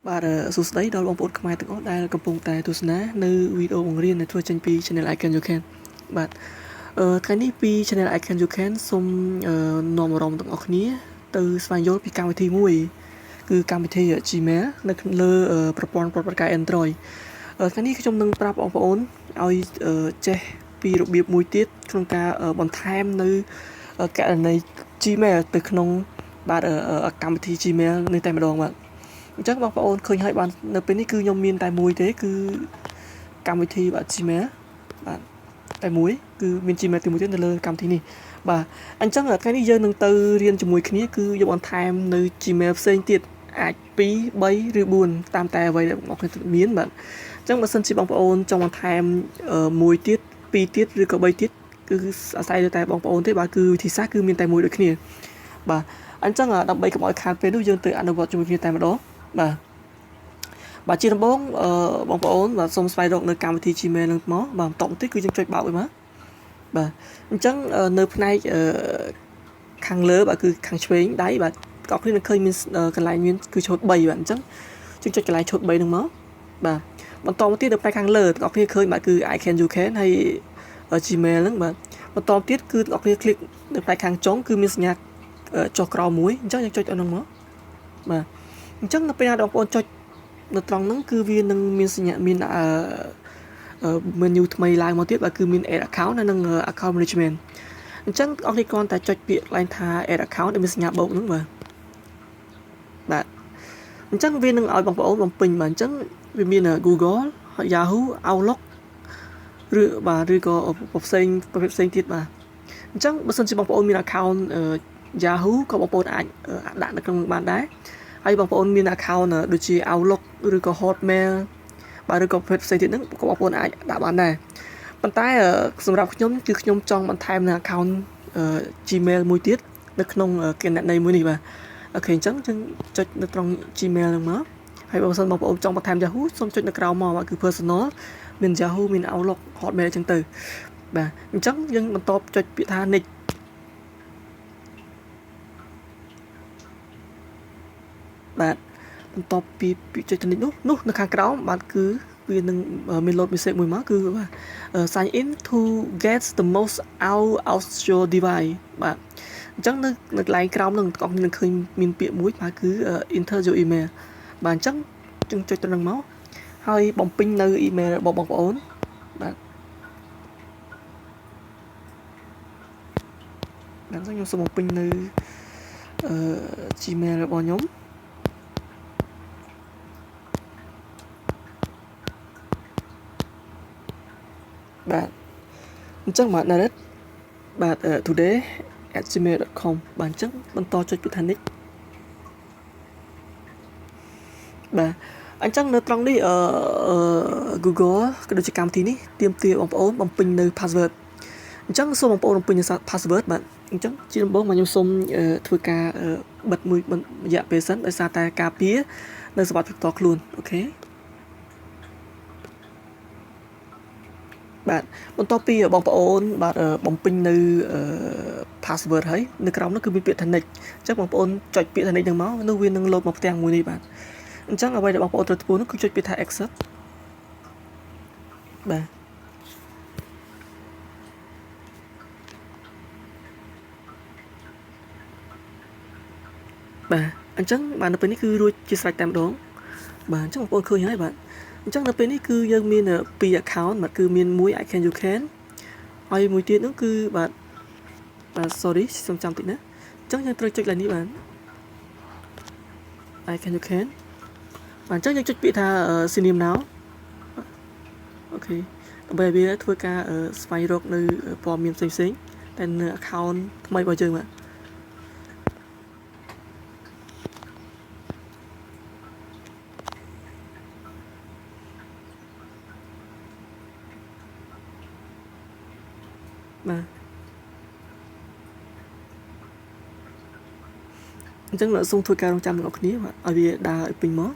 បាទសួស្តីដល់បងប្អូនខ្មែរទាំងអស់ដែលកំពុងតែទស្សនានៅវីដេអូបង្រៀនដែលធ្វើចេញពី Channel I Can You Can បាទថ្ងៃនេះពី Channel I Can You Can សូមនាំអារម្មណ៍ទាំងអស់គ្នាទៅស្វែងយល់ពីកម្មវិធីមួយគឺកម្មវិធី Gmail នៅលើប្រព័ន្ធប្រតិបត្តិការ Android ថ្ងៃនេះខ្ញុំនឹងប្រាប់បងប្អូនឲ្យចេះពីរបៀបមួយទៀតក្នុងការបន្ថែមនៅករណី Gmail ទៅក្នុងបាទកម្មវិធី Gmail នេះតែម្ដងបាទអញ្ចឹងបងប្អូនឃើញហើយបាននៅពេលនេះគឺខ្ញុំមានតែមួយទេគឺកម្មវិធីបាទ Gmail បាទតែមួយគឺមាន Gmail តែមួយទេនៅលើកម្មវិធីនេះបាទអញ្ចឹងថ្ងៃនេះយើងនឹងទៅរៀនជាមួយគ្នាគឺយកបន្ថែមនៅ Gmail ផ្សេងទៀតអាច2 3ឬ4តាមតែអ្វីដែលបងប្អូនមានបាទអញ្ចឹងបើសិនជាបងប្អូនចង់បន្ថែមមួយទៀត2ទៀតឬក៏3ទៀតគឺអាស្រ័យលើតែបងប្អូនទេបាទគឺវិធីសាស្ត្រគឺមានតែមួយដូចគ្នាបាទអញ្ចឹងដើម្បីកុំឲ្យខាតពេលនោះយើងទៅអនុវត្តជាមួយគ្នាតែម្ដងបាទជាដំបូងបងប្អូនបាទសូមស្វែងរកនៅកម្មវិធី Gmail នឹងមកបាទបន្តមកទៀតគឺយើងចុចបើកវាមកបាទអញ្ចឹងនៅផ្នែកខាងលើបាទគឺខាងឆ្វេងដៃបាទបងប្អូននឹងឃើញមានកន្លែងមានគឺឈុត3បាទអញ្ចឹងយើងចុចកន្លែងឈុត3នឹងមកបាទបន្តមកទៀតនៅផ្នែកខាងលើបងប្អូនឃើញបាទគឺ I Can You Can ហើយ Gmail ហ្នឹងបាទបន្តទៀតគឺបងប្អូនคลิกនៅផ្នែកខាងចុងគឺមានសញ្ញាចុះក្រោមមួយអញ្ចឹងយើងចុចអនហ្នឹងមកបាទអញ្ចឹងនៅពេលណាបងប្អូនចុចនៅត្រង់ហ្នឹងគឺវានឹងមានសញ្ញាមានmenu ថ្មីឡើងមកទៀតបាទគឺមាន add account និង account management អញ្ចឹងបងប្អូនគ្រាន់តែចុចពាក្យឡើងថា add account ដែលមានសញ្ញាបូកហ្នឹងបាទអញ្ចឹងវានឹងឲ្យបងប្អូនបំពេញបាទអញ្ចឹងវាមាន Google Yahoo Outlook ឬក៏ផ្សេងប្រភេទផ្សេងទៀតបាទអញ្ចឹងបើសិនជាបងប្អូនមាន account Yahoo ក៏បងប្អូនអាចដាក់នៅក្នុងបានដែរហើយបងប្អូនមាន account ដូចជា Outlook ឬក៏ Hotmail បាទឬក៏ប្រភេទផ្សេងទៀតហ្នឹងបងប្អូនអាចដាក់បានដែរប៉ុន្តែសម្រាប់ខ្ញុំគឺខ្ញុំចង់បន្ថែមនៅ account Gmail មួយទៀតនៅក្នុងគណនីមួយនេះបាទអូខេអញ្ចឹងយើងចុចនៅត្រង់ Gmail ហ្នឹងមកហើយបើសិនបងប្អូនចង់បន្ថែម Yahoo សូមចុចនៅក្រោមមកបាទគឺ personal មាន Yahoo មាន Outlook Hotmail អញ្ចឹងទៅបាទអញ្ចឹងយើងបន្តចុចពាក្យថា next បាទបន្ទាប់ពីចុចនេះនោះនៅខាងក្រោមបាទគឺវានឹងមាន load message មួយមកគឺបាទ sign in to get the most out of your device បាទអញ្ចឹងនៅកន្លែងក្រោមនឹងបងប្អូននឹងឃើញមានពាក្យមួយបាទគឺ enter your email បាទអញ្ចឹងយើងចុចទៅនឹងមកហើយបំពេញនៅ email របស់បងប្អូនបាទអញ្ចឹងខ្ញុំសូមបំពេញនៅ Gmail របស់ខ្ញុំបាទអញ្ចឹងបាទ direct បាទ today@gmail.com បាទអញ្ចឹងបន្តចុចពាក្យថា next បាទអញ្ចឹងនៅត្រង់នេះGoogle ក៏ដូចជាកម្មវិធីនេះទាមទារបងប្អូនបំពេញនៅ password អញ្ចឹងសូមបងប្អូនបំពេញនៅ password បាទអញ្ចឹងជាដំបូងមកខ្ញុំសូមធ្វើការបិទមួយរយៈពេលសិនដោយសារតែការពារនៅសុវត្ថិភាពផ្ទាល់ខ្លួនអូខេបាទបន្ទាប់ពីបងប្អូនបាទបំពេញនៅ password ហើយនៅក្រោមនោះគឺមានពាក្យថា next អញ្ចឹងបងប្អូនចុចពាក្យថា next ហ្នឹងមកនោះវានឹងលោតមកផ្ទាំងមួយនេះបាទអញ្ចឹងអ្វីដែលបងប្អូនត្រូវធ្វើនោះគឺចុចពាក្យថា exit បាទបាទអញ្ចឹងបាទនៅពេលនេះគឺរួចជាស្រេចតែម្ដងបាទអញ្ចឹងបងប្អូនឃើញហើយបាទអញ្ចឹងនៅពេលនេះគឺយើងមាន2 account បាទគឺមានមួយ I Can You Can ហើយមួយទៀតនោះគឺបាទ sorry សូមចាំតិចណាអញ្ចឹងយើងត្រូវចុចឡើងនេះបាទ I Can You Can បាទអញ្ចឹងយើងចុចពាក្យថា sign in now អូខេដើម្បីឲ្យវាធ្វើការស្វែងរកនៅព័ត៌មានផ្សេងៗតែនៅ account ថ្មីរបស់យើងបាទបាទអញ្ចឹងសូមធ្វើការរងចាំទាំងអស់គ្នាបាទឲ្យវាដើរឲ្យពេញមក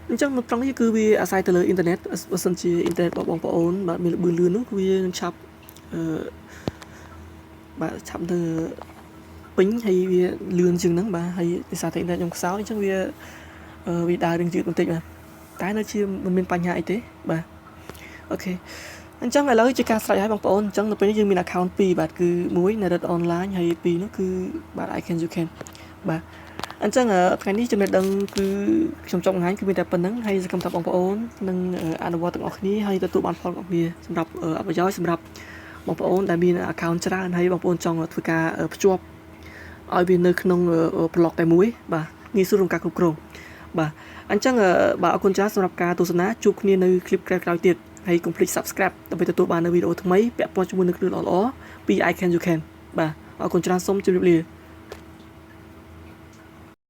អញ្ចឹងនៅត្រង់នេះគឺវាអាស្រ័យទៅលើអ៊ីនធឺណិតបើសិនជាអ៊ីនធឺណិតរបស់បងប្អូនបាទមានល្បឿនលឿននោះគឺវានឹងឆាប់ បាទឆាប់ទៅពេញហើយវាលឿនជាងហ្នឹងបាទហើយដោយសារតែអ៊ីនធឺណិតខ្ញុំខ្សោយអញ្ចឹងវាដើររឿងយឺតបន្តិចបាទតែនៅជាមិនមានបញ្ហាអីទេបាទអូខេអញ្ចឹងឥឡូវជាការស្រេចហើយបងប្អូនអញ្ចឹងនៅពេលនេះយើងមាន account 2បាទគឺ1 Narrate online ហើយ2នោះគឺបាទ I can you can បាទអញ្ចឹងថ្ងៃនេះចំណេះដឹងគឺខ្ញុំចង់បង្ហាញគឺមានតែប៉ុណ្្នឹងហើយសង្ឃឹមថាបងប្អូននឹងអនុវត្តទាំងអស់គ្នាហើយទទួលបានផលរបស់គ្នាសម្រាប់ប្រយោជន៍សម្រាប់បងប្អូនដែលមាន account ច្រើនហើយបងប្អូនចង់ធ្វើការភ្ជាប់ឲ្យវានៅក្នុង blog តែមួយបាទងាយស្រួលក្នុងការគ្រប់គ្រងបាទអញ្ចឹងបាទអរគុណច្រើនសម្រាប់ការទស្សនាជួបគ្នានៅ clip ក្រោយៗទៀតហើយកុំភ្លេច subscribe ដើម្បីទទួលបាននូវវីដេអូថ្មីពាក់ព័ន្ធជាមួយនឹងគ្រឿងល្អៗពី I can you can បាទអរគុណច្រើនសូមជម្រាបលា